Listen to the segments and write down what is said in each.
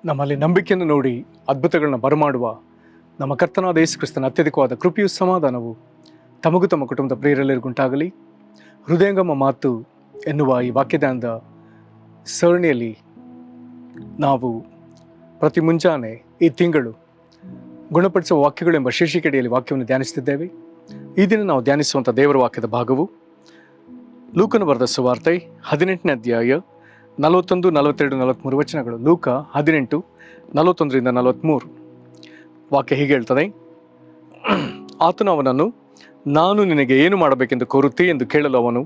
ನಮ್ಮಲ್ಲಿ ನಂಬಿಕೆಯನ್ನು ನೋಡಿ ಅದ್ಭುತಗಳನ್ನ ಬರಮಾಡುವ ನಮ್ಮ ಕರ್ತನಾದ ಯೇಸು ಕ್ರಿಸ್ತನ ಅತ್ಯಧಿಕವಾದ ಕೃಪೆಯು ಸಮಾಧಾನವು ತಮಗೂ ತಮ್ಮ ಕುಟುಂಬದ ಪ್ರಿಯರೆಲ್ಲರಿಗುಂಟಾಗಲಿ. ಹೃದಯಂಗಮ ಮಾತು ಎನ್ನುವ ಈ ವಾಕ್ಯದಾನದ ಸರಣಿಯಲ್ಲಿ ನಾವು ಪ್ರತಿ ಮುಂಜಾನೆ ಈ ತಿಂಗಳು ಗುಣಪಡಿಸುವ ವಾಕ್ಯಗಳು ಎಂಬ ಶೀರ್ಷಿಕೆಯಲ್ಲಿ ವಾಕ್ಯವನ್ನು ಧ್ಯಾನಿಸುತ್ತಿದ್ದೇವೆ. ಈ ದಿನ ನಾವು ಧ್ಯಾನಿಸುವಂಥ ದೇವರ ವಾಕ್ಯದ ಭಾಗವು ಲೂಕನು ಬರೆದ ಸುವಾರ್ತೆ 18ನೇ ಅಧ್ಯಾಯ 41, 42, 43 ವಚನಗಳು. ಲೂಕ 18, 41ರಿಂದ 43 ವಾಕ್ಯ ಹೀಗೆ ಹೇಳ್ತದೆ. ಆತನು ಅವನನ್ನು, ನಾನು ನಿನಗೆ ಏನು ಮಾಡಬೇಕೆಂದು ಕೋರುತ್ತಿ ಎಂದು ಕೇಳಲು ಅವನು,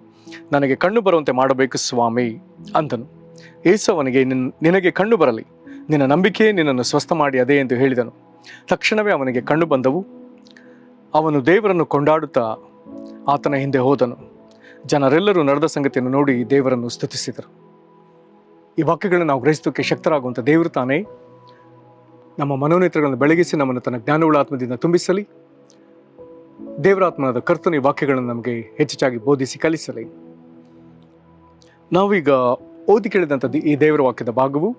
ನನಗೆ ಕಣ್ಣು ಬರುವಂತೆ ಮಾಡಬೇಕು ಸ್ವಾಮಿ ಅಂದನು. ಯೇಸು ಅವನಿಗೆ, ನಿನಗೆ ಕಣ್ಣು ಬರಲಿ, ನಿನ್ನ ನಂಬಿಕೆ ನಿನ್ನನ್ನು ಸ್ವಸ್ಥ ಮಾಡಿ ಅದೇ ಎಂದು ಹೇಳಿದನು. ತಕ್ಷಣವೇ ಅವನಿಗೆ ಕಣ್ಣು ಬಂದವು. ಅವನು ದೇವರನ್ನು ಕೊಂಡಾಡುತ್ತಾ ಆತನ ಹಿಂದೆ ಹೋದನು. ಜನರೆಲ್ಲರೂ ನಡೆದ ಸಂಗತಿಯನ್ನು ನೋಡಿ ದೇವರನ್ನು ಸ್ತುತಿಸಿದರು. ಈ ವಾಕ್ಯಗಳನ್ನು ನಾವು ಗ್ರಹಿಸೋಕ್ಕೆ ಶಕ್ತರಾಗುವಂಥ ದೇವರು ತಾನೇ ನಮ್ಮ ಮನೋನೇತ್ರಗಳನ್ನು ಬೆಳಗಿಸಿ ನಮ್ಮನ್ನು ತನ್ನ ಜ್ಞಾನವುಳ್ಳ ಆತ್ಮದಿಂದ ತುಂಬಿಸಲಿ. ದೇವರಾತ್ಮನಾದ ಕರ್ತನ ಈ ವಾಕ್ಯಗಳನ್ನು ನಮಗೆ ಹೆಚ್ಚೆಚ್ಚಾಗಿ ಬೋಧಿಸಿ ಕಲಿಸಲಿ. ನಾವೀಗ ಓದಿ ಕೇಳಿದಂಥದ್ದು ಈ ದೇವರ ವಾಕ್ಯದ ಭಾಗವು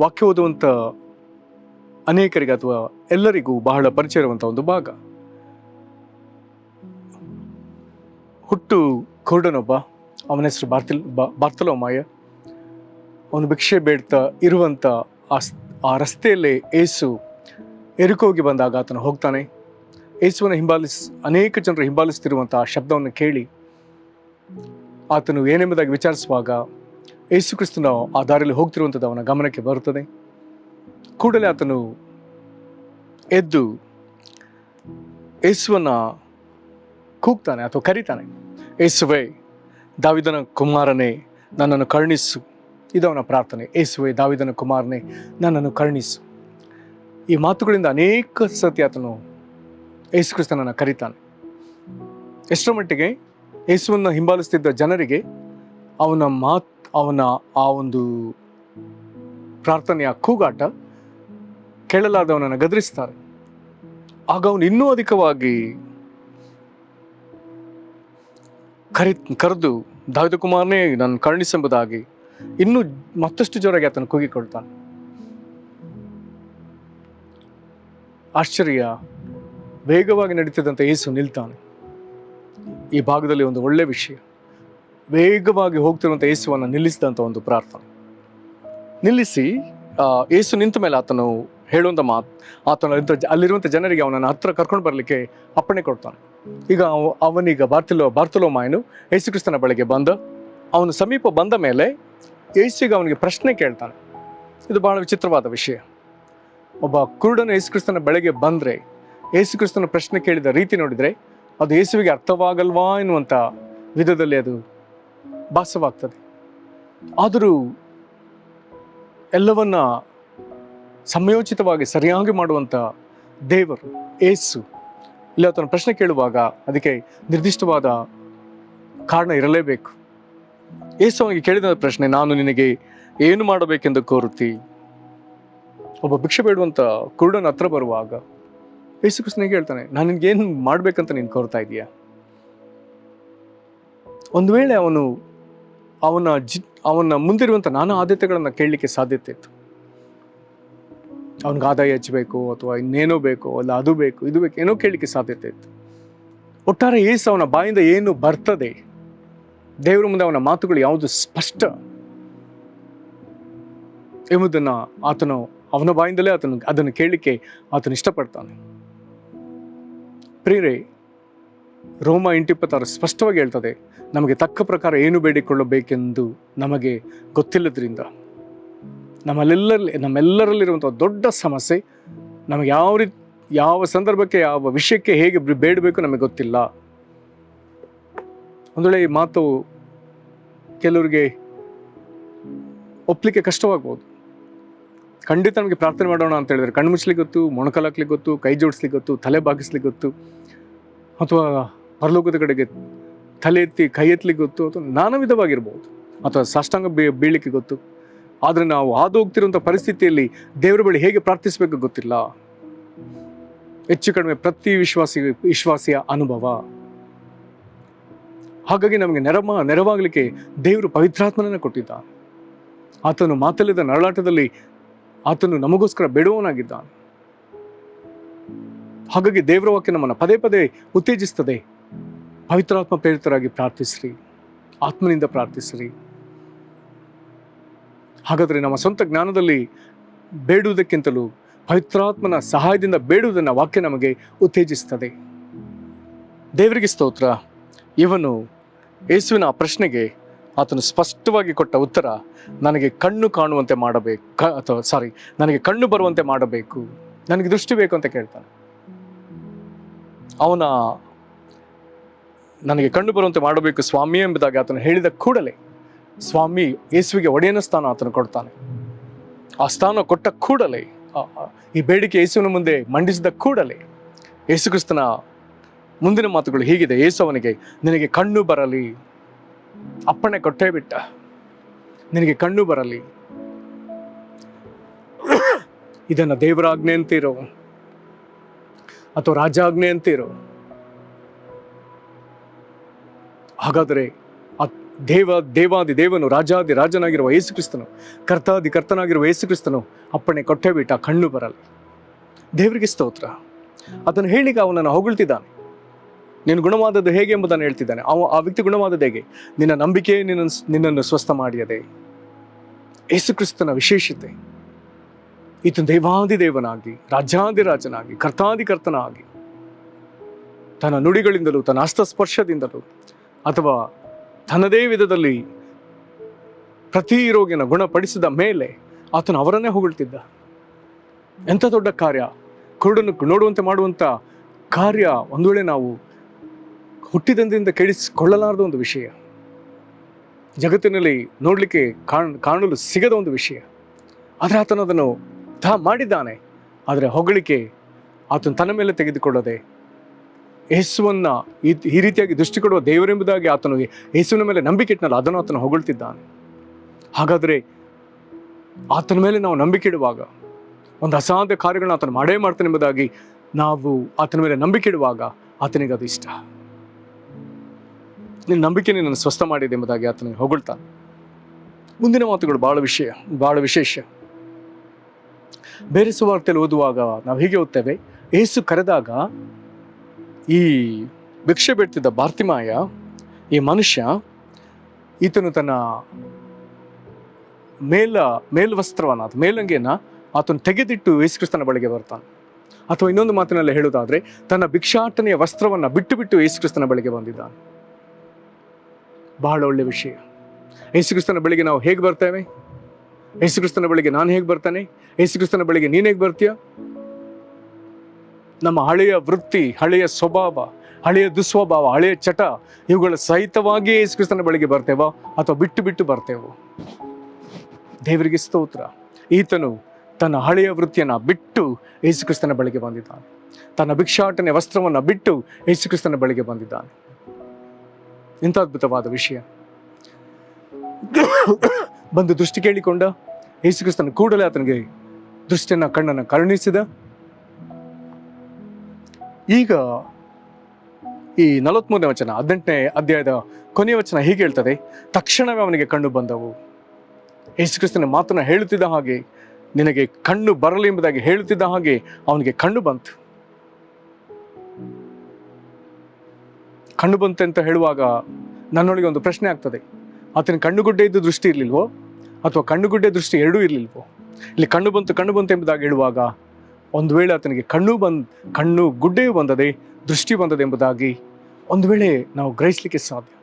ವಾಕ್ಯ ಓದುವಂಥ ಅನೇಕರಿಗೆ ಅಥವಾ ಎಲ್ಲರಿಗೂ ಬಹಳ ಪರಿಚಯ ಇರುವಂಥ ಒಂದು ಭಾಗ. ಹುಟ್ಟು ಕುರುಡನೊಬ್ಬ, ಅವನ ಹೆಸರು ಬಾರ್ತಲೋಮಾಯ. ಅವನು ಭಿಕ್ಷೆ ಬೇಡ್ತಾ ಇರುವಂಥ ಆ ರಸ್ತೆಯಲ್ಲೇ ಏಸು ಎರುಕೋಗಿ ಬಂದಾಗ ಆತನು ಹೋಗ್ತಾನೆ. ಏಸುವನ್ನು ಅನೇಕ ಜನರು ಹಿಂಬಾಲಿಸ್ತಿರುವಂಥ ಆ ಶಬ್ದವನ್ನು ಕೇಳಿ ಆತನು ಏನೆಂಬುದಾಗಿ ವಿಚಾರಿಸುವಾಗ ಏಸು ಕ್ರಿಸ್ತನ ಆ ದಾರಿಯಲ್ಲಿ ಹೋಗ್ತಿರುವಂಥದ್ದು ಅವನ ಗಮನಕ್ಕೆ ಬರುತ್ತದೆ. ಕೂಡಲೇ ಆತನು ಎದ್ದು ಏಸುವನ್ನು ಕೂಗ್ತಾನೆ ಅಥವಾ ಕರೀತಾನೆ. ಏಸುವೆ, ದಾವಿದನ ಕುಮಾರನೇ, ನನ್ನನ್ನು ಕರುಣಿಸು. ಇದವನ ಪ್ರಾರ್ಥನೆ. ಏಸುವೆ, ದಾವಿದನ ಕುಮಾರನೇ, ನನ್ನನ್ನು ಕರುಣಿಸು. ಈ ಮಾತುಗಳಿಂದ ಅನೇಕ ಸತಿ ಆತನು ಯೇಸು ಕ್ರಿಸ್ತನನ್ನು ಕರೀತಾನೆ. ಎಷ್ಟರ ಮಟ್ಟಿಗೆ ಯೇಸುವನ್ನು ಹಿಂಬಾಲಿಸ್ತಿದ್ದ ಜನರಿಗೆ ಅವನ ಆ ಒಂದು ಪ್ರಾರ್ಥನೆಯ ಕೂಗಾಟ ಕೇಳಲಾದವನನ್ನು ಗದರಿಸ್ತಾರೆ. ಆಗ ಅವನು ಇನ್ನೂ ಅಧಿಕವಾಗಿ ಕರೆದು, ದಾವಿದ ಕುಮಾರನೇ, ನನ್ನ ಕರುಣಿಸೆಂಬುದಾಗಿ ಇನ್ನೂ ಮತ್ತಷ್ಟು ಜೋರಾಗಿ ಆತನು ಕೂಗಿಕೊಳ್ತಾನೆ. ಆಶ್ಚರ್ಯ, ವೇಗವಾಗಿ ನಡೀತಿದ್ದಂಥ ಯೇಸು ನಿಲ್ತಾನೆ. ಈ ಭಾಗದಲ್ಲಿ ಒಂದು ಒಳ್ಳೆ ವಿಷಯ, ವೇಗವಾಗಿ ಹೋಗ್ತಿರುವಂಥ ಯೇಸುವನ್ನು ನಿಲ್ಲಿಸಿದಂಥ ಒಂದು ಪ್ರಾರ್ಥನೆ. ನಿಲ್ಲಿಸಿ ಯೇಸು ನಿಂತ ಮೇಲೆ ಆತನು ಹೇಳುವಂಥ ಮಾತು, ಅಲ್ಲಿರುವಂಥ ಜನರಿಗೆ ಅವನನ್ನು ಹತ್ರ ಕರ್ಕೊಂಡು ಬರಲಿಕ್ಕೆ ಅಪ್ಪಣೆ ಕೊಡ್ತಾನೆ. ಈಗ ಅವನೀಗ ಬಾರ್ತಲೋಮಾಯನು ಯೇಸು ಕ್ರಿಸ್ತನ ಬಳಿಗೆ ಬಂದ, ಅವನು ಸಮೀಪ ಬಂದ ಮೇಲೆ ಯೇಸುಗೆ ಅವನಿಗೆ ಪ್ರಶ್ನೆ ಕೇಳ್ತಾನೆ. ಇದು ಬಹಳ ವಿಚಿತ್ರವಾದ ವಿಷಯ. ಒಬ್ಬ ಕುರುಡನು ಯೇಸು ಕ್ರಿಸ್ತನ ಬಳಿಗೆ ಬಂದರೆ ಯೇಸು ಕ್ರಿಸ್ತನ ಪ್ರಶ್ನೆ ಕೇಳಿದ ರೀತಿ ನೋಡಿದರೆ ಅದು ಯೇಸುವಿಗೆ ಅರ್ಥವಾಗಲ್ವಾ ಎನ್ನುವಂಥ ವಿಧದಲ್ಲಿ ಅದು ಭಾಸವಾಗ್ತದೆ. ಆದರೂ ಎಲ್ಲವನ್ನ ಸಮಯೋಚಿತವಾಗಿ ಸರಿಯಾಗಿ ಮಾಡುವಂಥ ದೇವರು ಯೇಸು ಇಲ್ಲ ಆತನ ಪ್ರಶ್ನೆ ಕೇಳುವಾಗ ಅದಕ್ಕೆ ನಿರ್ದಿಷ್ಟವಾದ ಕಾರಣ ಇರಲೇಬೇಕು. ಯೇಸು ಅವನಿಗೆ ಕೇಳಿದ ಪ್ರಶ್ನೆ, ನಾನು ನಿನಗೆ ಏನು ಮಾಡಬೇಕೆಂದು ಕೋರುತ್ತಿ? ಒಬ್ಬ ಭಿಕ್ಷೆ ಬೇಡುವಂಥ ಕುರುಡನ ಹತ್ರ ಬರುವಾಗ ಯೇಸು ಕ್ರಿಸ್ತನಿಗೆ ಹೇಳ್ತಾನೆ, ನಾನು ನಿನ್ಗೆ ಏನು ಮಾಡ್ಬೇಕಂತ ನೀನು ಕೋರ್ತಾ ಇದೀಯಾ? ಒಂದು ವೇಳೆ ಅವನ ಮುಂದಿರುವಂಥ ನಾನಾ ಆದ್ಯತೆಗಳನ್ನು ಕೇಳಲಿಕ್ಕೆ ಸಾಧ್ಯತೆ ಇತ್ತು. ಅವನಿಗೆ ಆದಾಯ ಹೆಚ್ಚಬೇಕು ಅಥವಾ ಇನ್ನೇನೋ ಬೇಕು, ಅಲ್ಲ ಅದು ಬೇಕು ಇದು ಬೇಕು, ಏನೋ ಕೇಳಲಿಕ್ಕೆ ಸಾಧ್ಯತೆ ಇತ್ತು. ಒಟ್ಟಾರೆ ಯೇಸು ಅವನ ಬಾಯಿಂದ ಏನು ಬರ್ತದೆ, ದೇವರ ಮುಂದೆ ಅವನ ಮಾತುಗಳು ಯಾವುದು ಸ್ಪಷ್ಟ ಎಂಬುದನ್ನು ಅವನ ಬಾಯಿಂದಲೇ ಅದನ್ನು ಕೇಳಲಿಕ್ಕೆ ಆತನು ಇಷ್ಟಪಡ್ತಾನೆ. ಪ್ರಿಯರೇ, ರೋಮ 8:26 ಸ್ಪಷ್ಟವಾಗಿ ಹೇಳ್ತದೆ, ನಮಗೆ ತಕ್ಕ ಪ್ರಕಾರ ಏನು ಬೇಡಿಕೊಳ್ಳಬೇಕೆಂದು ನಮಗೆ ಗೊತ್ತಿಲ್ಲದ್ರಿಂದ ನಮ್ಮೆಲ್ಲರಲ್ಲಿರುವಂಥ ದೊಡ್ಡ ಸಮಸ್ಯೆ, ನಮಗೆ ಯಾವ ಸಂದರ್ಭಕ್ಕೆ ಯಾವ ವಿಷಯಕ್ಕೆ ಹೇಗೆ ಬೇಡಬೇಕು ನಮಗೆ ಗೊತ್ತಿಲ್ಲ. ಒಂದು ವೇಳೆ ಈ ಮಾತು ಕೆಲವರಿಗೆ ಒಪ್ಪಲಿಕ್ಕೆ ಕಷ್ಟವಾಗ್ಬೋದು. ಖಂಡಿತ ನಮಗೆ ಪ್ರಾರ್ಥನೆ ಮಾಡೋಣ ಅಂತ ಹೇಳಿದ್ರೆ ಕಣ್ಣು ಮುಚ್ಚಲಿಕ್ಕೆ ಗೊತ್ತು, ಮೊಣಕಾಲಾಕ್ಲಿಕ್ಕೆ ಗೊತ್ತು, ಕೈ ಜೋಡಿಸ್ಲಿಕ್ಕೆ ಗೊತ್ತು, ತಲೆ ಬಾಗಿಸ್ಲಿಕ್ಕೆ ಗೊತ್ತು, ಅಥವಾ ಪರಲೋಕದ ಕಡೆಗೆ ತಲೆ ಎತ್ತಿ ಕೈ ಎತ್ತಲಿಕ್ಕೆ ಗೊತ್ತು, ಅಥವಾ ನಾನಾ ವಿಧವಾಗಿರ್ಬೋದು, ಅಥವಾ ಸಾಷ್ಟಾಂಗ ಬೀಳಲಿಕ್ಕೆ ಗೊತ್ತು. ಆದರೆ ನಾವು ಹಾದು ಹೋಗ್ತಿರುವಂಥ ಪರಿಸ್ಥಿತಿಯಲ್ಲಿ ದೇವರ ಬಳಿ ಹೇಗೆ ಪ್ರಾರ್ಥಿಸಬೇಕು ಗೊತ್ತಿಲ್ಲ. ಹೆಚ್ಚು ಕಡಿಮೆ ಪ್ರತಿ ವಿಶ್ವಾಸಿಯ ಅನುಭವ. ಹಾಗಾಗಿ ನಮಗೆ ನೆರವಾಗಲಿಕ್ಕೆ ದೇವರು ಪವಿತ್ರಾತ್ಮನನ್ನು ಕೊಟ್ಟಿದ್ದ. ಆತನು ಮಾತಲ್ಲಿದ್ದ ನರಳಾಟದಲ್ಲಿ ಆತನು ನಮಗೋಸ್ಕರ ಬೇಡುವವನಾಗಿದ್ದಾನೆ. ಹಾಗಾಗಿ ದೇವರ ವಾಕ್ಯ ನಮ್ಮನ್ನು ಪದೇ ಪದೇ ಉತ್ತೇಜಿಸ್ತದೆ. ಪವಿತ್ರಾತ್ಮ ಪ್ರೇರಿತರಾಗಿ ಪ್ರಾರ್ಥಿಸ್ರಿ, ಆತ್ಮನಿಂದ ಪ್ರಾರ್ಥಿಸ್ರಿ. ಹಾಗಾದರೆ ನಮ್ಮ ಸ್ವಂತ ಜ್ಞಾನದಲ್ಲಿ ಬೇಡುವುದಕ್ಕಿಂತಲೂ ಪವಿತ್ರಾತ್ಮನ ಸಹಾಯದಿಂದ ಬೇಡುವುದನ್ನು ವಾಕ್ಯ ನಮಗೆ ಉತ್ತೇಜಿಸ್ತದೆ. ದೇವರಿಗೆ ಸ್ತೋತ್ರ. ಇವನು ಯೇಸುವಿನ ಆ ಪ್ರಶ್ನೆಗೆ ಆತನು ಸ್ಪಷ್ಟವಾಗಿ ಕೊಟ್ಟ ಉತ್ತರ, ನನಗೆ ಕಣ್ಣು ಕಾಣುವಂತೆ ಮಾಡಬೇಕು, ನನಗೆ ಕಣ್ಣು ಬರುವಂತೆ ಮಾಡಬೇಕು, ನನಗೆ ದೃಷ್ಟಿ ಬೇಕು ಅಂತ ಕೇಳ್ತಾನೆ. ಅವನ ನನಗೆ ಕಣ್ಣು ಬರುವಂತೆ ಮಾಡಬೇಕು ಸ್ವಾಮಿ ಎಂಬುದಾಗಿ ಆತನು ಹೇಳಿದ ಕೂಡಲೇ ಸ್ವಾಮಿ ಯೇಸುವಿಗೆ ಒಡೆಯನ ಸ್ಥಾನ ಆತನು ಕೊಡ್ತಾನೆ. ಆ ಸ್ಥಾನ ಕೊಟ್ಟ ಕೂಡಲೇ, ಈ ಬೇಡಿಕೆ ಯೇಸುವಿನ ಮುಂದೆ ಮಂಡಿಸಿದ ಕೂಡಲೇ ಯೇಸು ಕ್ರಿಸ್ತನ ಮುಂದಿನ ಮಾತುಗಳು ಹೀಗಿದೆ. ಯೇಸು ಅವನಿಗೆ, ನಿನಗೆ ಕಣ್ಣು ಬರಲಿ, ಅಪ್ಪಣೆ ಕೊಟ್ಟೇ ಬಿಟ್ಟ, ನಿನಗೆ ಕಣ್ಣು ಬರಲಿ. ಇದನ್ನು ದೇವರಾಜ್ಞೆ ಅಂತೀರೋ ಅಥವಾ ರಾಜಾಜ್ಞೆ ಅಂತೀರೋ? ಹಾಗಾದರೆ ಆ ದೇವಾದಿ ದೇವನು, ರಾಜಾದಿ ರಾಜನಾಗಿರುವ ಯೇಸು ಕ್ರಿಸ್ತನು, ಕರ್ತಾದಿ ಕರ್ತನಾಗಿರುವ ಯೇಸು ಕ್ರಿಸ್ತನು ಅಪ್ಪಣೆ ಕೊಟ್ಟೇ ಬಿಟ್ಟ, ಕಣ್ಣು ಬರಲಿ. ದೇವರಿಗೆ ಸ್ತೋತ್ರ. ಅದನ್ನು ಹೇಳಿಗ ಅವನನ್ನು ಹೊಗಳ್ತಿದ್ದಾನೆ. ನೀನು ಗುಣವಾದದ್ದು ಹೇಗೆ ಎಂಬುದನ್ನು ಹೇಳ್ತಿದ್ದಾನೆ. ಆ ವ್ಯಕ್ತಿ ಗುಣವಾದದ್ದು ಹೇಗೆ? ನಿನ್ನ ನಂಬಿಕೆ ನಿನ್ನನ್ನು ಸ್ವಸ್ಥ ಮಾಡಿಯದೆ. ಯೇಸು ಕ್ರಿಸ್ತನ ವಿಶೇಷತೆ, ಈತ ದೇವಾದಿ ದೇವನಾಗಿ, ರಾಜಾದಿ ರಾಜನಾಗಿ, ಕರ್ತಾದಿ ಕರ್ತನಾಗಿ, ತನ್ನ ನುಡಿಗಳಿಂದಲೂ ತನ್ನ ಹಸ್ತಸ್ಪರ್ಶದಿಂದಲೂ ಅಥವಾ ತನ್ನದೇ ವಿಧದಲ್ಲಿ ಪ್ರತಿ ರೋಗಿನ ಗುಣಪಡಿಸಿದ ಮೇಲೆ ಆತನು ಅವರನ್ನೇ ಹೊಗಳ್ತಿದ್ದ. ಎಂಥ ದೊಡ್ಡ ಕಾರ್ಯ! ಕುರುಡನ್ನು ನೋಡುವಂತೆ ಮಾಡುವಂಥ ಕಾರ್ಯ ಒಂದು ವೇಳೆ ನಾವು ಹುಟ್ಟಿದಂದಿಂದ ಕೇಳಿಸಿಕೊಳ್ಳಲಾರದ ಒಂದು ವಿಷಯ, ಜಗತ್ತಿನಲ್ಲಿ ನೋಡಲಿಕ್ಕೆ ಕಾಣಲು ಸಿಗದ ಒಂದು ವಿಷಯ. ಆದರೆ ಆತನು ಅದನ್ನು ಮಾಡಿದ್ದಾನೆ. ಆದರೆ ಹೊಗಳಿಕೆ ಆತನು ತನ್ನ ಮೇಲೆ ತೆಗೆದುಕೊಳ್ಳದೆ ಯೇಸುವನ್ನ ಈ ರೀತಿಯಾಗಿ ದೃಷ್ಟಿ ಕೊಡುವ ದೇವರೆಂಬುದಾಗಿ ಆತನು ಯೇಸುವಿನ ಮೇಲೆ ನಂಬಿಕೆ ಇಟ್ಟನಲ್ಲ, ಅದನ್ನು ಆತನು ಹೊಗಳ್ತಿದ್ದಾನೆ. ಹಾಗಾದರೆ ಆತನ ಮೇಲೆ ನಾವು ನಂಬಿಕೆ ಇಡುವಾಗ, ಒಂದು ಅಸಾಧ್ಯ ಕಾರ್ಯಗಳನ್ನ ಆತನು ಮಾಡೇ ಮಾಡ್ತಾನೆ ಎಂಬುದಾಗಿ ನಾವು ಆತನ ಮೇಲೆ ನಂಬಿಕೆ ಇಡುವಾಗ ಆತನಿಗೆ ಅದು ಇಷ್ಟ. ನಿನ್ನ ನಂಬಿಕೆ ನಿನ್ನನ್ನು ಸ್ವಸ್ಥ ಮಾಡಿದೆ ಎಂಬುದಾಗಿ ಆತನಿಗೆ ಹೊಗಳ್ತಾನೆ. ಮುಂದಿನ ಮಾತುಗಳು ಬಹಳ ವಿಶೇಷ. ಬೇರೆ ಸುವಾರ್ತೆಯಲ್ಲಿ ಓದುವಾಗ ನಾವು ಹೀಗೆ ಓದ್ತೇವೆ, ಯೇಸು ಕರೆದಾಗ ಈ ಭಿಕ್ಷೆ ಬೇಡ್ತಿದ್ದ ಬಾರ್ತಿಮಾಯ, ಈ ಮನುಷ್ಯ, ಈತನು ತನ್ನ ಮೇಲ್ವಸ್ತ್ರವನ್ನ ಅಥವಾ ಮೇಲಂಗಿಯನ್ನ ಆತನು ತೆಗೆದಿಟ್ಟು ಯೇಸು ಕ್ರಿಸ್ತನ ಬಳಿಗೆ ಬರ್ತಾನೆ. ಅಥವಾ ಇನ್ನೊಂದು ಮಾತಿನಲ್ಲಿ ಹೇಳುವುದಾದ್ರೆ, ತನ್ನ ಭಿಕ್ಷಾಟನೆಯ ವಸ್ತ್ರವನ್ನ ಬಿಟ್ಟು ಯೇಸು ಕ್ರಿಸ್ತನ ಬಳಿಗೆ ಬಂದಿದ್ದಾನೆ. ಬಹಳ ಒಳ್ಳೆಯ ವಿಷಯ. ಯೇಸು ಕ್ರಿಸ್ತನ ಬಳಿಗೆ ನಾವು ಹೇಗೆ ಬರ್ತೇವೆ? ಯೇಸು ಕ್ರಿಸ್ತನ ಬಳಿಗೆ ನಾನು ಹೇಗೆ ಬರ್ತಾನೆ? ಯೇಸು ಕ್ರಿಸ್ತನ ಬಳಿಗೆ ನೀನು ಹೇಗೆ ಬರ್ತೀಯ? ನಮ್ಮ ಹಳೆಯ ವೃತ್ತಿ, ಹಳೆಯ ಸ್ವಭಾವ, ಹಳೆಯ ದುಸ್ವಭಾವ, ಹಳೆಯ ಚಟ, ಇವುಗಳ ಸಹಿತವಾಗಿ ಯೇಸು ಕ್ರಿಸ್ತನ ಬಳಿಗೆ ಬರ್ತೇವೋ ಅಥವಾ ಬಿಟ್ಟು ಬರ್ತೇವೋ? ದೇವರಿಗೆ ಸ್ತೋತ್ರ. ಈತನು ತನ್ನ ಹಳೆಯ ವೃತ್ತಿಯನ್ನ ಬಿಟ್ಟು ಯೇಸು ಕ್ರಿಸ್ತನ ಬಳಿಗೆ ಬಂದಿದ್ದಾನೆ. ತನ್ನ ಭಿಕ್ಷಾಟನೆ ವಸ್ತ್ರವನ್ನು ಬಿಟ್ಟು ಯೇಸು ಕ್ರಿಸ್ತನ ಬಳಿಗೆ ಬಂದಿದ್ದಾನೆ. ಇಂಥ ಅದ್ಭುತವಾದ ವಿಷಯ. ಬಂದು ದೃಷ್ಟಿ ಕೇಳಿಕೊಂಡ ಯೇಸು ಕ್ರಿಸ್ತನ ಕೂಡಲೇ ಆತನಿಗೆ ಕಣ್ಣನ್ನು ಕರುಣಿಸಿದ. ಈಗ ಈ 43ನೇ ವಚನ, 18ನೇ ಅಧ್ಯಾಯದ ಕೊನೆಯ ವಚನ ಹೀಗೆ ಹೇಳ್ತದೆ, ತಕ್ಷಣವೇ ಅವನಿಗೆ ಕಣ್ಣು ಬಂದವು. ಯೇಸು ಕ್ರಿಸ್ತನ ಮಾತನ್ನು ಹೇಳುತ್ತಿದ್ದ ಹಾಗೆ, ನಿನಗೆ ಕಣ್ಣು ಬರಲಿ ಎಂಬುದಾಗಿ ಹೇಳುತ್ತಿದ್ದ ಹಾಗೆ ಅವನಿಗೆ ಕಣ್ಣು ಬಂತು. ಕಣ್ಣು ಬಂತು ಅಂತ ಹೇಳುವಾಗ ನನ್ನೊಳಗೆ ಒಂದು ಪ್ರಶ್ನೆ ಆಗ್ತದೆ. ಆತನ ಕಣ್ಣುಗುಡ್ಡೆ ಇದ್ದು ದೃಷ್ಟಿ ಇರಲಿಲ್ವೋ ಅಥವಾ ಕಣ್ಣುಗುಡ್ಡೆ ದೃಷ್ಟಿ ಎರಡೂ ಇರಲಿಲ್ವೋ? ಇಲ್ಲಿ ಕಣ್ಣು ಬಂತು ಎಂಬುದಾಗಿ ಹೇಳುವಾಗ ಒಂದು ವೇಳೆ ಆತನಿಗೆ ಕಣ್ಣು ಗುಡ್ಡೆಯೂ ಬಂದದೆ, ದೃಷ್ಟಿ ಬಂದದೆ ಎಂಬುದಾಗಿ ಒಂದು ವೇಳೆ ನಾವು ಗ್ರಹಿಸಲಿಕ್ಕೆ ಸಾಧ್ಯ.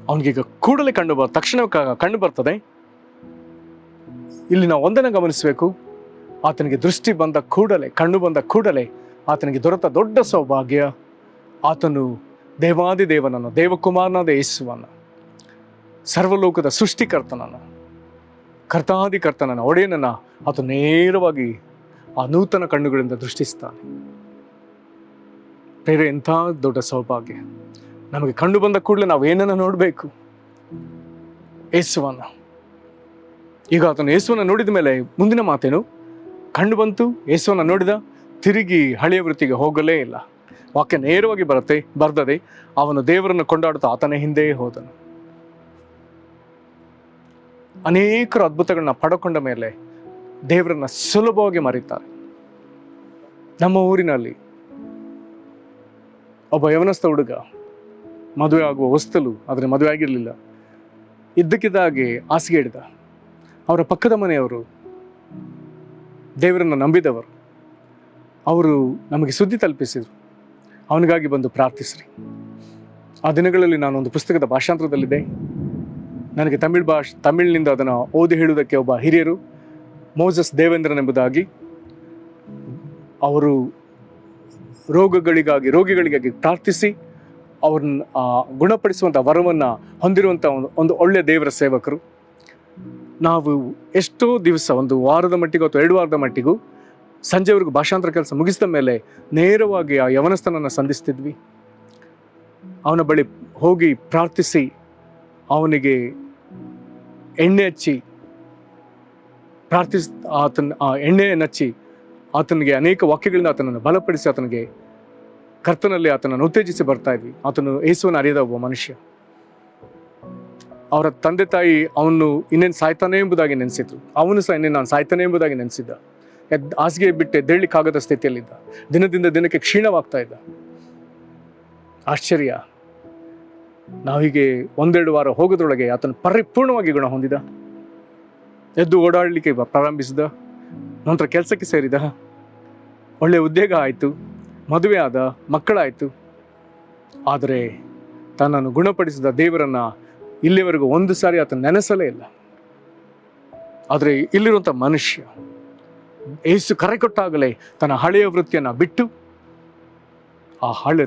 ಅವನಿಗೀಗ ಕೂಡಲೇ ತಕ್ಷಣ ಕಣ್ಣು ಬರ್ತದೆ. ಇಲ್ಲಿ ನಾವು ಒಂದನ್ನು ಗಮನಿಸಬೇಕು, ಆತನಿಗೆ ದೃಷ್ಟಿ ಬಂದ ಕೂಡಲೇ, ಕಣ್ಣು ಬಂದ ಕೂಡಲೇ ಆತನಿಗೆ ದೊರೆತ ದೊಡ್ಡ ಸೌಭಾಗ್ಯ, ಆತನು ದೇವಾದಿ ದೇವನನ್ನು, ದೇವಕುಮಾರನಾದ ಯೇಸುವನ್ನು, ಸರ್ವಲೋಕದ ಸೃಷ್ಟಿಕರ್ತನನ್ನು, ಕರ್ತಾದಿ ಕರ್ತನನ್ನು, ಒಡೆಯನನ್ನು ಆತ ನೇರವಾಗಿ ಆ ನೂತನ ಕಣ್ಣುಗಳಿಂದ ದೃಷ್ಟಿಸ್ತಾನೆ. ಬೇರೆ ಎಂಥ ದೊಡ್ಡ ಸೌಭಾಗ್ಯ. ನಮಗೆ ಕಣ್ಣು ಬಂದ ಕೂಡಲೇ ನಾವು ಏನನ್ನು ನೋಡಬೇಕು? ಯೇಸುವನ್ನು. ಈಗ ಆತನು ಯೇಸುವನ್ನು ನೋಡಿದ ಮೇಲೆ ಮುಂದಿನ ಮಾತೇನು? ಕಣ್ಣು ಬಂತು, ಯೇಸುವನ್ನು ನೋಡಿದ, ತಿರುಗಿ ಹಳೆಯ ವೃತ್ತಿಗೆ ಹೋಗಲೇ ಇಲ್ಲ. ವಾಕ್ಯ ನೇರವಾಗಿ ಬರ್ತದೆ, ಅವನು ದೇವರನ್ನು ಕೊಂಡಾಡುತ್ತಾ ಆತನ ಹಿಂದೆ ಹೋದನು. ಅನೇಕರು ಅದ್ಭುತಗಳನ್ನ ಪಡ್ಕೊಂಡ ಮೇಲೆ ದೇವರನ್ನ ಸುಲಭವಾಗಿ ಮರೀತಾರೆ. ನಮ್ಮ ಊರಿನಲ್ಲಿ ಒಬ್ಬ ಯವನಸ್ಥ ಹುಡುಗ ಮದುವೆ ಆಗುವ ಹೊಸ್ತಲು, ಆದರೆ ಮದುವೆ ಆಗಿರಲಿಲ್ಲ. ಇದ್ದಕ್ಕಿದ್ದಾಗೆ ಹಾಸಿಗೆ ಹಿಡಿದ. ಅವರ ಪಕ್ಕದ ಮನೆಯವರು ದೇವರನ್ನು ನಂಬಿದವರು, ಅವರು ನಮಗೆ ಸುದ್ದಿ ತಲುಪಿಸಿದರು, ಅವನಿಗಾಗಿ ಬಂದು ಪ್ರಾರ್ಥಿಸ್ರಿ. ಆ ದಿನಗಳಲ್ಲಿ ನಾನೊಂದು ಪುಸ್ತಕದ ಭಾಷಾಂತರದಲ್ಲಿದ್ದೆ. ನನಗೆ ತಮಿಳಿನಿಂದ ಅದನ್ನು ಓದಿ ಹೇಳುವುದಕ್ಕೆ ಒಬ್ಬ ಹಿರಿಯರು ಮೋಸಸ್ ದೇವೇಂದ್ರನೆಂಬುದಾಗಿ, ಅವರು ರೋಗಿಗಳಿಗಾಗಿ ಪ್ರಾರ್ಥಿಸಿ ಅವ್ರನ್ನ ಗುಣಪಡಿಸುವಂಥ ವರವನ್ನು ಹೊಂದಿರುವಂಥ ಒಂದು ಒಳ್ಳೆಯ ದೇವರ ಸೇವಕರು. ನಾವು ಎಷ್ಟೋ ದಿವಸ, ಒಂದು ವಾರದ ಮಟ್ಟಿಗೂ ಅಥವಾ 2 ವಾರದ ಮಟ್ಟಿಗೂ ಸಂಜೆವರೆಗೂ ಭಾಷಾಂತರ ಕೆಲಸ ಮುಗಿಸಿದ ಮೇಲೆ ನೇರವಾಗಿ ಆ ಯವನಸ್ಥನನ್ನು ಸಂಧಿಸ್ತಿದ್ವಿ. ಅವನ ಬಳಿ ಹೋಗಿ ಪ್ರಾರ್ಥಿಸಿ ಅವನಿಗೆ ಎಣ್ಣೆ ಹಚ್ಚಿ ಆ ಎಣ್ಣೆಯನ್ನು ಹಚ್ಚಿ ಆತನಿಗೆ ಅನೇಕ ವಾಕ್ಯಗಳಿಂದ ಆತನನ್ನು ಬಲಪಡಿಸಿ ಆತನಿಗೆ ಕರ್ತನಲ್ಲಿ ಆತನನ್ನು ಉತ್ತೇಜಿಸಿ ಬರ್ತಾ ಇದ್ವಿ. ಆತನು ಯೇಸುವನ್ನು ಅರಿಯದ ಒಬ್ಬ ಮನುಷ್ಯ. ಅವರ ತಂದೆ ತಾಯಿ ಅವನು ಇನ್ನೇನು ಸಾಯ್ತಾನೆ ಎಂಬುದಾಗಿ ನೆನೆಸಿದ್ರು. ಅವನು ಸಹ ಇನ್ನೇನು ನಾನು ಸಾಯ್ತಾನೆ ಎಂಬುದಾಗಿ ನೆನೆಸಿದ್ದ. ಹಾಸಿಗೆ ಬಿಟ್ಟು ಎದ್ದೇಳಲಿಕ್ಕಾಗದ ಸ್ಥಿತಿಯಲ್ಲಿದ್ದ. ದಿನದಿಂದ ದಿನಕ್ಕೆ ಕ್ಷೀಣವಾಗ್ತಾ ಇದ್ದ. ಆಶ್ಚರ್ಯ, ನಾವೀಗೆ 1-2 ವಾರ ಹೋಗೋದ್ರೊಳಗೆ ಆತನು ಪರಿಪೂರ್ಣವಾಗಿ ಗುಣ ಹೊಂದಿದ. ಎದ್ದು ಓಡಾಡಲಿಕ್ಕೆ ಪ್ರಾರಂಭಿಸಿದ. ನಂತರ ಕೆಲಸಕ್ಕೆ ಸೇರಿದ. ಒಳ್ಳೆಯ ಉದ್ಯೋಗ ಆಯಿತು, ಮದುವೆ ಆದ, ಮಕ್ಕಳಾಯಿತು. ಆದರೆ ತನ್ನನ್ನು ಗುಣಪಡಿಸಿದ ದೇವರನ್ನು ಇಲ್ಲಿವರೆಗೂ ಒಂದು ಸಾರಿ ಆತನು ನೆನೆಸಲೇ ಇಲ್ಲ. ಆದರೆ ಇಲ್ಲಿರುವಂಥ ಮನುಷ್ಯ ಯೇಸು ಕರೆ ಕೊಟ್ಟಾಗಲೇ ತನ್ನ ಹಳೆಯ ವೃತ್ತಿಯನ್ನು ಬಿಟ್ಟು,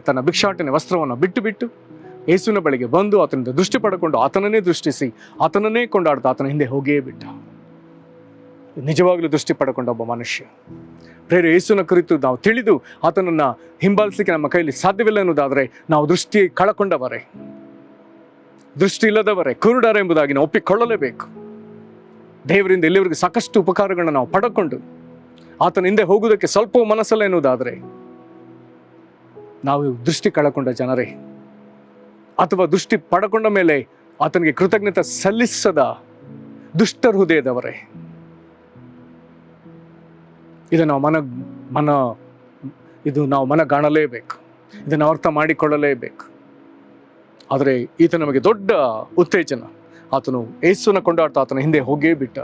ತನ್ನ ಭಿಕ್ಷಾಟನೆ ವಸ್ತ್ರವನ್ನು ಬಿಟ್ಟು ಯೇಸುವಿನ ಬಳಿಗೆ ಬಂದು ಆತನಿಂದ ದೃಷ್ಟಿ ಪಡ್ಕೊಂಡು ಆತನನ್ನೇ ದೃಷ್ಟಿಸಿ ಆತನನ್ನೇ ಕೊಂಡಾಡ್ತಾ ಆತನ ಹಿಂದೆ ಹೋಗೇ ಬಿಟ್ಟ. ನಿಜವಾಗಲೂ ದೃಷ್ಟಿ ಪಡ್ಕೊಂಡ ಒಬ್ಬ ಮನುಷ್ಯ. ಪ್ರೇರೆ, ಯೇಸುವಿನ ಕುರಿತು ನಾವು ತಿಳಿದು ಆತನನ್ನು ಹಿಂಬಾಲಿಸಲಿಕ್ಕೆ ನಮ್ಮ ಕೈಯಲ್ಲಿ ಸಾಧ್ಯವಿಲ್ಲ ಎನ್ನುವುದಾದರೆ ನಾವು ದೃಷ್ಟಿ ಕಳಕೊಂಡವರೇ, ದೃಷ್ಟಿ ಇಲ್ಲದವರೇ, ಕುರುಡರ ಎಂಬುದಾಗಿ ನಾವು ಒಪ್ಪಿಕೊಳ್ಳಲೇಬೇಕು. ದೇವರಿಂದ ಇಲ್ಲಿವರೆಗೆ ಸಾಕಷ್ಟು ಉಪಕಾರಗಳನ್ನ ನಾವು ಪಡ್ಕೊಂಡು ಆತನ ಹಿಂದೆ ಹೋಗುವುದಕ್ಕೆ ಸ್ವಲ್ಪ ಮನಸ್ಸಲ್ಲ ಎನ್ನುವುದಾದರೆ ನಾವು ದೃಷ್ಟಿ ಕಳಕೊಂಡ ಜನರೇ, ಅಥವಾ ದೃಷ್ಟಿ ಪಡ್ಕೊಂಡ ಮೇಲೆ ಆತನಿಗೆ ಕೃತಜ್ಞತೆ ಸಲ್ಲಿಸದ ದುಷ್ಟ ಹೃದಯದವರೇ. ಇದನ್ನು ನಾವು ಮನಗಾಣಲೇಬೇಕು, ಇದನ್ನು ಅರ್ಥ ಮಾಡಿಕೊಳ್ಳಲೇಬೇಕು. ಆದರೆ ಈತ ನಮಗೆ ದೊಡ್ಡ ಉತ್ತೇಜನ. ಆತನು ಯೇಸುವನ್ನು ಕೊಂಡಾಡ್ತಾ ಆತನ ಹಿಂದೆ ಹೋಗೇ ಬಿಟ್ಟ.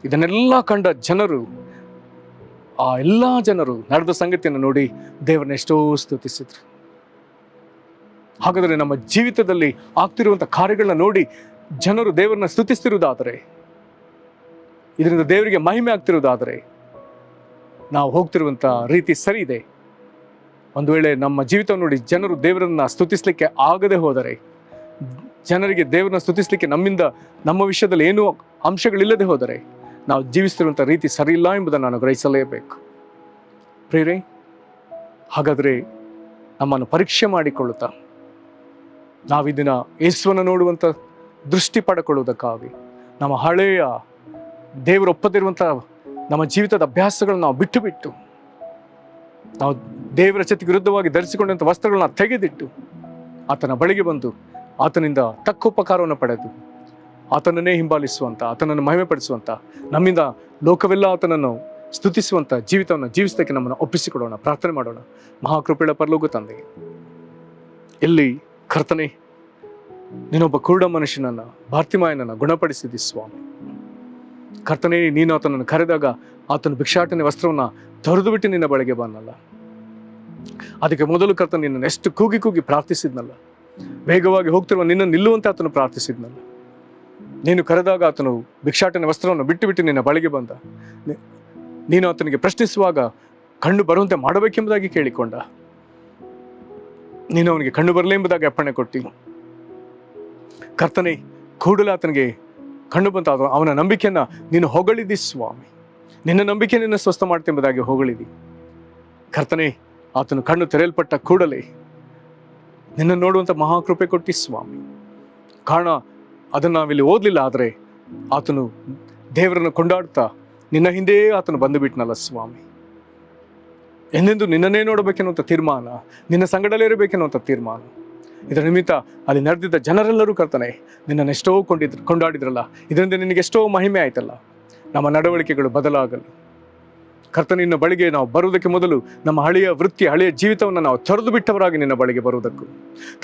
ಇದನ್ನೆಲ್ಲ ಕಂಡ ಜನರು, ಆ ಎಲ್ಲ ಜನರು ನಡೆದ ಸಂಗತಿಯನ್ನು ನೋಡಿ ದೇವರನ್ನ ಎಷ್ಟೋ ಸ್ತುತಿಸಿದ್ರು. ಹಾಗಾದರೆ ನಮ್ಮ ಜೀವಿತದಲ್ಲಿ ಆಗ್ತಿರುವಂಥ ಕಾರ್ಯಗಳನ್ನ ನೋಡಿ ಜನರು ದೇವರನ್ನ ಸ್ತುತಿಸ್ತಿರುವುದಾದರೆ, ಇದರಿಂದ ದೇವರಿಗೆ ಮಹಿಮೆ ಆಗ್ತಿರುವುದಾದರೆ ನಾವು ಹೋಗ್ತಿರುವಂಥ ರೀತಿ ಸರಿ ಇದೆ. ಒಂದು ವೇಳೆ ನಮ್ಮ ಜೀವಿತವನ್ನು ನೋಡಿ ಜನರು ದೇವರನ್ನ ಸ್ತುತಿಸ್ಲಿಕ್ಕೆ ಆಗದೆ ಹೋದರೆ, ಜನರಿಗೆ ದೇವರನ್ನ ಸ್ತುತಿಸ್ಲಿಕ್ಕೆ ನಮ್ಮ ವಿಷಯದಲ್ಲಿ ಏನೂ ಅಂಶಗಳಿಲ್ಲದೆ ಹೋದರೆ ನಾವು ಜೀವಿಸ್ತಿರುವಂಥ ರೀತಿ ಸರಿ ಇಲ್ಲ ಎಂಬುದನ್ನು ನಾನು ಗ್ರಹಿಸಲೇಬೇಕು. ಪ್ರೇರೆ, ಹಾಗಾದರೆ ನಮ್ಮನ್ನು ಪರೀಕ್ಷೆ ಮಾಡಿಕೊಳ್ಳುತ್ತಾ ನಾವಿದಿನ ಯೇಸುವನ್ನು ನೋಡುವಂಥ ದೃಷ್ಟಿ ಪಡ್ಕೊಳ್ಳುವುದಕ್ಕಾಗಿ ನಮ್ಮ ಹಳೆಯ ದೇವರು ಒಪ್ಪದಿರುವಂಥ ನಮ್ಮ ಜೀವಿತದ ಅಭ್ಯಾಸಗಳನ್ನು ನಾವು ಬಿಟ್ಟು ನಾವು ದೇವರ ಚಿತ್ತಕ್ಕೆ ವಿರುದ್ಧವಾಗಿ ಧರಿಸಿಕೊಂಡಂಥ ವಸ್ತ್ರಗಳನ್ನ ತೆಗೆದಿಟ್ಟು ಆತನ ಬಳಿಗೆ ಬಂದು ಆತನಿಂದ ತಕ್ಕ ಉಪಕಾರವನ್ನು ಪಡೆದು ಆತನನ್ನೇ ಹಿಂಬಾಲಿಸುವಂಥ, ಆತನನ್ನು ಮಹಿಮೆಪಡಿಸುವಂಥ, ನಮ್ಮಿಂದ ಲೋಕವೆಲ್ಲ ಆತನನ್ನು ಸ್ತುತಿಸುವಂಥ ಜೀವಿತವನ್ನು ಜೀವಿಸೋದಕ್ಕೆ ನಮ್ಮನ್ನು ಒಪ್ಪಿಸಿಕೊಡೋಣ. ಪ್ರಾರ್ಥನೆ ಮಾಡೋಣ. ಮಹಾಕೃಪೆಯ ಪರಲೋಕ ತಂದೆ, ಇಲ್ಲಿ ಕರ್ತನೆ, ನೀನೊಬ್ಬ ಕುರುಡ ಮನುಷ್ಯನನ್ನು, ಬಾರ್ತಿಮಾಯನನ್ನು ಗುಣಪಡಿಸಿದಿ ಸ್ವಾಮಿ. ಕರ್ತನೆ, ನೀನು ಆತನನ್ನು ಕರೆದಾಗ ಆತನ ಭಿಕ್ಷಾಟನೆ ವಸ್ತ್ರವನ್ನು ತೊರೆದು ಬಿಟ್ಟು ನಿನ್ನ ಬಳಿಗೆ ಬಂದಲ್ಲ. ಅದಕ್ಕೆ ಮೊದಲು ಕರ್ತನೆ ನಿನ್ನನ್ನು ಎಷ್ಟು ಕೂಗಿ ಪ್ರಾರ್ಥಿಸಿದ್ನಲ್ಲ. ವೇಗವಾಗಿ ಹೋಗ್ತಿರುವ ನಿನ್ನನ್ನು ನಿಲ್ಲುವಂತೆ ಆತನು ಪ್ರಾರ್ಥಿಸಿದ್ನಲ್ಲ. ನೀನು ಕರೆದಾಗ ಆತನು ಭಿಕ್ಷಾಟನೆ ವಸ್ತ್ರವನ್ನು ಬಿಟ್ಟು ನಿನ್ನ ಬಳಿಗೆ ಬಂದ. ನೀನು ಆತನಿಗೆ ಪ್ರಶ್ನಿಸುವಾಗ ಕಣ್ಣು ಬರುವಂತೆ ಮಾಡಬೇಕೆಂಬುದಾಗಿ ಕೇಳಿಕೊಂಡ. ನೀನು ಅವನಿಗೆ ಕಣ್ಣು ಬರಲೇ ಎಂಬುದಾಗಿ ಅಪ್ಪಣೆ ಕೊಟ್ಟಿ. ಕರ್ತನೆ, ಕೂಡಲೇ ಆತನಿಗೆ ಕಣ್ಣು ಬಂತ. ಅವನ ನಂಬಿಕೆಯನ್ನು ನೀನು ಹೊಗಳಿದಿ ಸ್ವಾಮಿ. ನಿನ್ನ ನಂಬಿಕೆ ನಿನ್ನ ಸ್ವಸ್ಥ ಮಾಡ್ತೆಂಬುದಾಗಿ ಹೊಗಳಿದಿ. ಕರ್ತನೆ, ಆತನು ಕಣ್ಣು ತೆರೆಯಲ್ಪಟ್ಟ ಕೂಡಲೇ ನಿನ್ನ ನೋಡುವಂಥ ಮಹಾಕೃಪೆ ಕೊಟ್ಟಿ ಸ್ವಾಮಿ. ಕಾರಣ ಅದನ್ನು ನಾವಿಲ್ಲಿ ಓದಲಿಲ್ಲ, ಆದರೆ ಆತನು ದೇವರನ್ನು ಕೊಂಡಾಡ್ತಾ ನಿನ್ನ ಹಿಂದೆ ಆತನು ಬಂದು ಬಿಟ್ನಲ್ಲ ಸ್ವಾಮಿ. ಎಂದೆಂದು ನಿನ್ನನ್ನೇ ನೋಡಬೇಕೆನ್ನುವಂಥ ತೀರ್ಮಾನ, ನಿನ್ನ ಸಂಗಡಲೇ ಇರಬೇಕೆನ್ನುವಂಥ ತೀರ್ಮಾನ, ಇದರ ನಿಮಿತ್ತ ಅಲ್ಲಿ ನಡೆದಿದ್ದ ಜನರೆಲ್ಲರೂ ಕರ್ತನೆ ನಿನ್ನನ್ನು ಎಷ್ಟೋ ಕೊಂಡಾಡಿದ್ರಲ್ಲ, ಇದರಿಂದ ನಿನಗೆ ಎಷ್ಟೋ ಮಹಿಮೆ ಆಯ್ತಲ್ಲ. ನಮ್ಮ ನಡವಳಿಕೆಗಳು ಬದಲಾಗಲು ಕರ್ತನೆ, ನಿನ್ನ ಬಳಿಗೆ ನಾವು ಬರುವುದಕ್ಕೆ ಮೊದಲು ನಮ್ಮ ಹಳೆಯ ವೃತ್ತಿ, ಹಳೆಯ ಜೀವಿತವನ್ನು ನಾವು ತೊರೆದು ಬಿಟ್ಟವರಾಗಿ ನಿನ್ನ ಬಳಿಗೆ ಬರುವುದಕ್ಕೂ,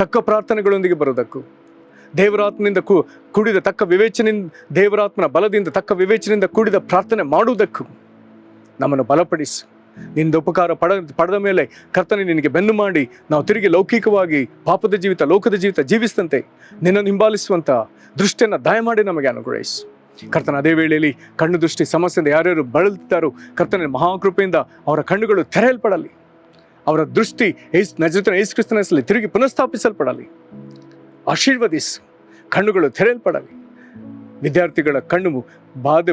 ತಕ್ಕ ಪ್ರಾರ್ಥನೆಗಳೊಂದಿಗೆ ಬರುವುದಕ್ಕೂ, ದೇವರಾತ್ಮನಿಂದ ಕೂಡಿದ ತಕ್ಕ ವಿವೇಚನೆಯಿಂದ, ದೇವರಾತ್ಮನ ಬಲದಿಂದ ತಕ್ಕ ವಿವೇಚನೆಯಿಂದ ಕೂಡಿದ ಪ್ರಾರ್ಥನೆ ಮಾಡುವುದಕ್ಕೂ ನಮ್ಮನ್ನು ಬಲಪಡಿಸು. ನಿನ್ನ ಉಪಕಾರ ಪಡೆದ ಮೇಲೆ ಕರ್ತನೆ ನಿನಗೆ ಬೆನ್ನು ಮಾಡಿ ನಾವು ತಿರುಗಿ ಲೌಕಿಕವಾಗಿ ಪಾಪದ ಜೀವಿತ, ಲೋಕದ ಜೀವಿತ ಜೀವಿಸಿದಂತೆ ನಿನ್ನನ್ನು ಹಿಂಬಾಲಿಸುವಂಥ ದೃಷ್ಟಿಯನ್ನು ದಯಮಾಡಿ ನಮಗೆ ಅನುಗ್ರಹಿಸು ಕರ್ತನ. ಅದೇ ವೇಳೆಯಲ್ಲಿ ಕಣ್ಣು ದೃಷ್ಟಿ ಸಮಸ್ಯೆಯಿಂದ ಯಾರ್ಯಾರು ಬಳಲ್ತಾರೋ ಕರ್ತನ ಮಹಾಕೃಪೆಯಿಂದ ಅವರ ಕಣ್ಣುಗಳು ತೆರೆಯಲ್ಪಡಲಿ, ಅವರ ದೃಷ್ಟಿ ನಜರೇತಿನ ಯೇಸು ಕ್ರಿಸ್ತನ ಹೆಸರಲ್ಲಿ ತಿರುಗಿ ಪುನಃಸ್ಥಾಪಿಸಲ್ಪಡಲಿ. ಆಶೀರ್ವದಿಸು, ಕಣ್ಣುಗಳು ತೆರೆಯಲ್ಪಡಲಿ. ವಿದ್ಯಾರ್ಥಿಗಳ ಕಣ್ಣು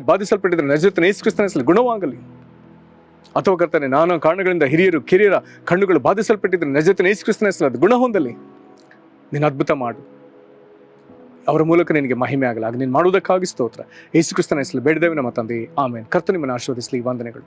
ಬಾಧಿಸಲ್ಪಟ್ಟಿದ್ದರೆ ನಜರೇತಿನ ಯೇಸು ಕ್ರಿಸ್ತನ ಹೆಸರಲ್ಲಿ ಗುಣವಾಗಲಿ. ಅಥವಾ ಕರ್ತನೆ, ನಾನಾ ಕಾರಣಗಳಿಂದ ಕಿರಿಯರ ಕಣ್ಣುಗಳು ಬಾಧಿಸಲ್ಪಟ್ಟಿದ್ದರೆ ನಜರೇತಿನ ಯೇಸು ಕ್ರಿಸ್ತನ ಹೆಸರಲ್ಲಿ ಅದು ಗುಣ ಹೊಂದಲಿ. ನೀನು ಅದ್ಭುತ ಮಾಡು, ಅವರ ಮೂಲಕ ನಿನಗೆ ಮಹಿಮೆ ಆಗಲಿ. ಆಗ ನೀನು ಮಾಡುವುದಕ್ಕಾಗಿ ಸ್ತೋತ್ರ. ಯೇಸು ಕ್ರಿಸ್ತನ ಹೆಸರಲ್ಲಿ ಬೇಡಿದ್ದೇವೆ ನಮ್ಮ ತಂದೆ, ಆಮೇನ್. ಕರ್ತನೆ ನಿಮ್ಮನ್ನು ಆಶೀರ್ವದಿಸಲಿ. ವಂದನೆಗಳು.